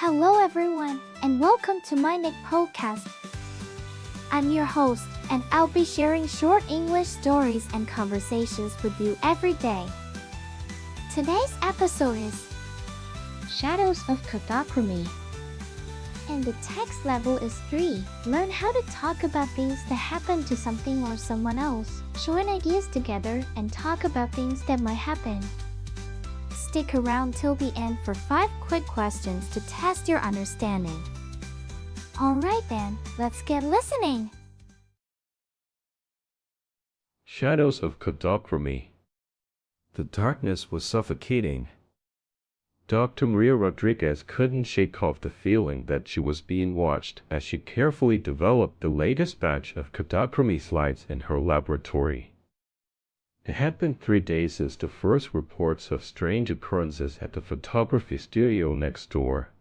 Hello everyone, and welcome to MyniQ podcast. I'm your host, and I'll be sharing short English stories and conversations with you every day. Today's episode is Shadows of Kodachrome. And the text level is 3. Learn how to talk about things that happen to something or someone else. Join ideas together and talk about things that might happen. Stick around till the end for 5 quick questions to test your understanding. Alright then, let's get listening! Shadows of Kodachrome. The darkness was suffocating. Dr. Maria Rodriguez couldn't shake off the feeling that she was being watched as she carefully developed the latest batch of Kodachrome slides in her laboratory. It had been 3 days since the first reports of strange occurrences at the photography studio next door.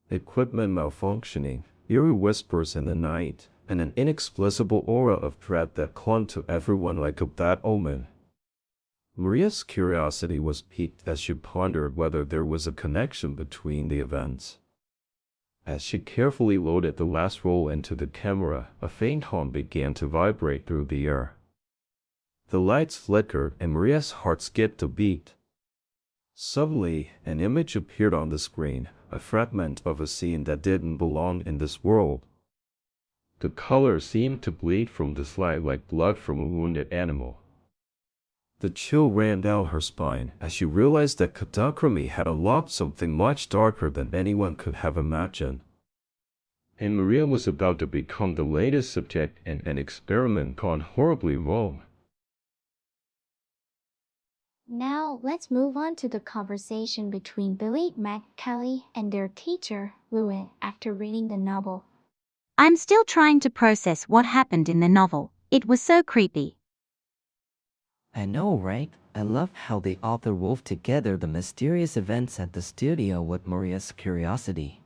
Equipment malfunctioning, eerie whispers in the night, and an inexplicable aura of dread that clung to everyone like a bad omen. Maria's curiosity was piqued as she pondered whether there was a connection between the events. As she carefully loaded the last roll into the camera, a faint hum began to vibrate through the air. The lights flickered and Maria's heart skipped a beat. Suddenly, an image appeared on the screen, a fragment of a scene that didn't belong in this world. The color seemed to bleed from the slide like blood from a wounded animal. The chill ran down her spine as she realized that Kodachrome had unlocked something much darker than anyone could have imagined. And Maria was about to become the latest subject in an experiment gone horribly wrong. Now, let's move on to the conversation between Billy, Mac, Kelly, and their teacher, Louis, after reading the novel. I'm still trying to process what happened in the novel. It was so creepy. I know, right? I love how the author wove together the mysterious events at the studio with Maria's curiosity.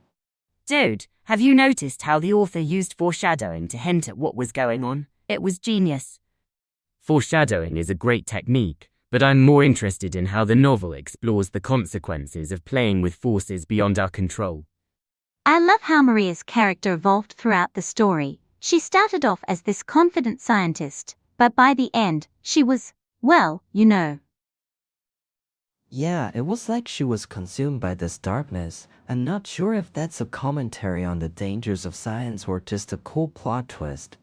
Dude, have you noticed how the author used foreshadowing to hint at what was going on? It was genius. Foreshadowing is a great technique, but I'm more interested in how the novel explores the consequences of playing with forces beyond our control. I love how Maria's character evolved throughout the story. She started off as this confident scientist, but by the end, she was, well, you know. Yeah, it was like she was consumed by this darkness. I'm not sure if that's a commentary on the dangers of science or just a cool plot twist.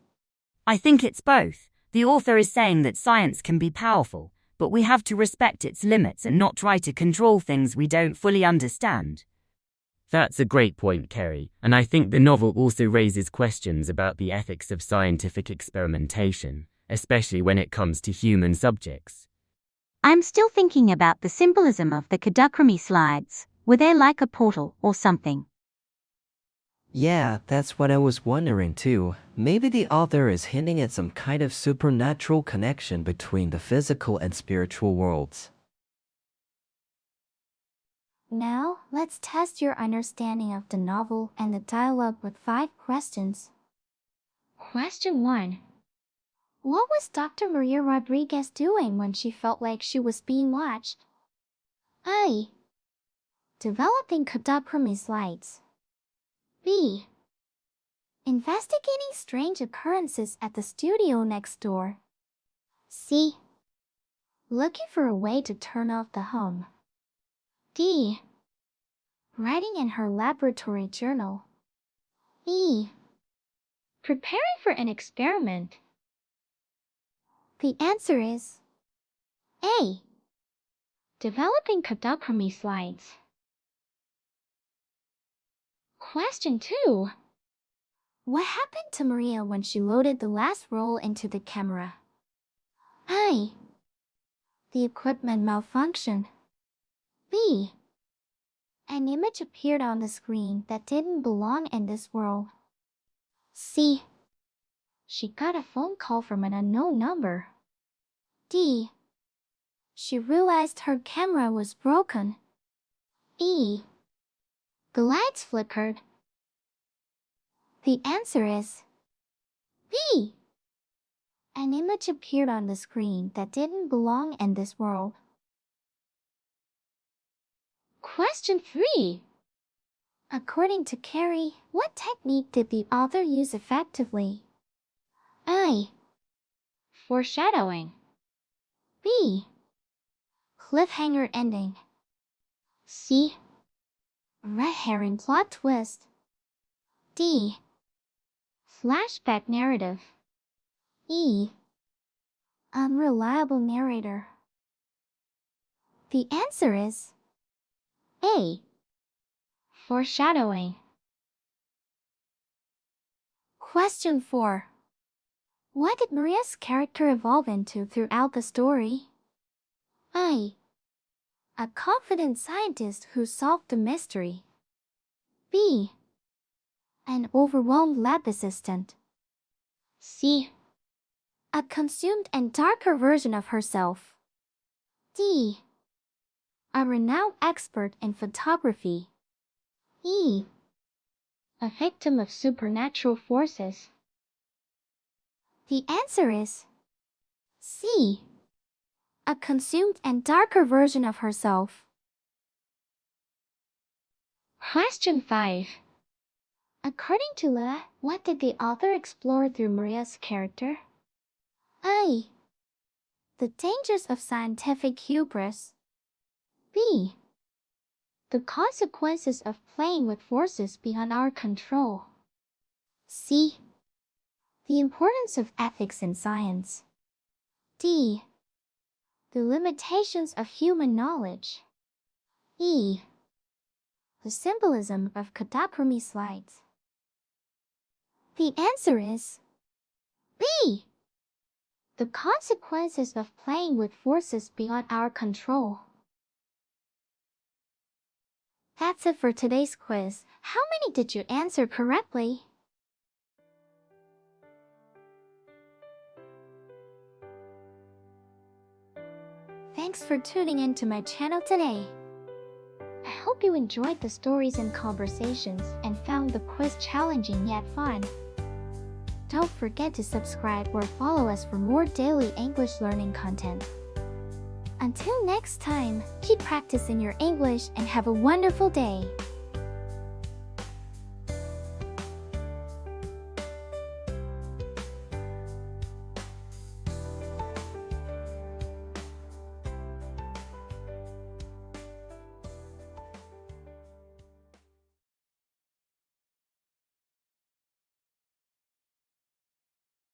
I think it's both. The author is saying that science can be powerful, but we have to respect its limits and not try to control things we don't fully understand. That's a great point, Kerry, and I think the novel also raises questions about the ethics of scientific experimentation, especially when it comes to human subjects. I'm still thinking about the symbolism of the Kodachrome slides. Were they like a portal or something? Yeah, that's what I was wondering too. Maybe the author is hinting at some kind of supernatural connection between the physical and spiritual worlds. Now, let's test your understanding of the novel and the dialogue with 5 questions. Question 1. What was Dr. Maria Rodriguez doing when she felt like she was being watched? A. Developing Kodachrome slides. B. Investigating strange occurrences at the studio next door. C. Looking for a way to turn off the hum. D. Writing in her laboratory journal. E. Preparing for an experiment. The answer is A. Developing Kodachrome slides. Question 2. What happened to Maria when she loaded the last roll into the camera? A. The equipment malfunctioned. B. An image appeared on the screen that didn't belong in this world. C. She got a phone call from an unknown number. D. She realized her camera was broken. E. The lights flickered. The answer is B. An image appeared on the screen that didn't belong in this world. Question 3. According to Carrie, what technique did the author use effectively? A. Foreshadowing. B. Cliffhanger ending. C. Red herring plot twist. D. Flashback narrative. E. Unreliable narrator. The answer is A. Foreshadowing. Question 4. What did Maria's character evolve into throughout the story? A. A confident scientist who solved the mystery. B. An overwhelmed lab assistant. C. A consumed and darker version of herself. D. A renowned expert in photography. E. A victim of supernatural forces. The answer is C. A consumed and darker version of herself. Question 5. According to Le, what did the author explore through Maria's character? A. The dangers of scientific hubris. B. The consequences of playing with forces beyond our control. C. The importance of ethics in science. D. The limitations of human knowledge. E. The symbolism of Kodachrome slides. The answer is B. The consequences of playing with forces beyond our control. That's it for today's quiz. How many did you answer correctly? Thanks for tuning in to my channel today. I hope you enjoyed the stories and conversations and found the quiz challenging yet fun. Don't forget to subscribe or follow us for more daily English learning content. Until next time, keep practicing your English and have a wonderful day.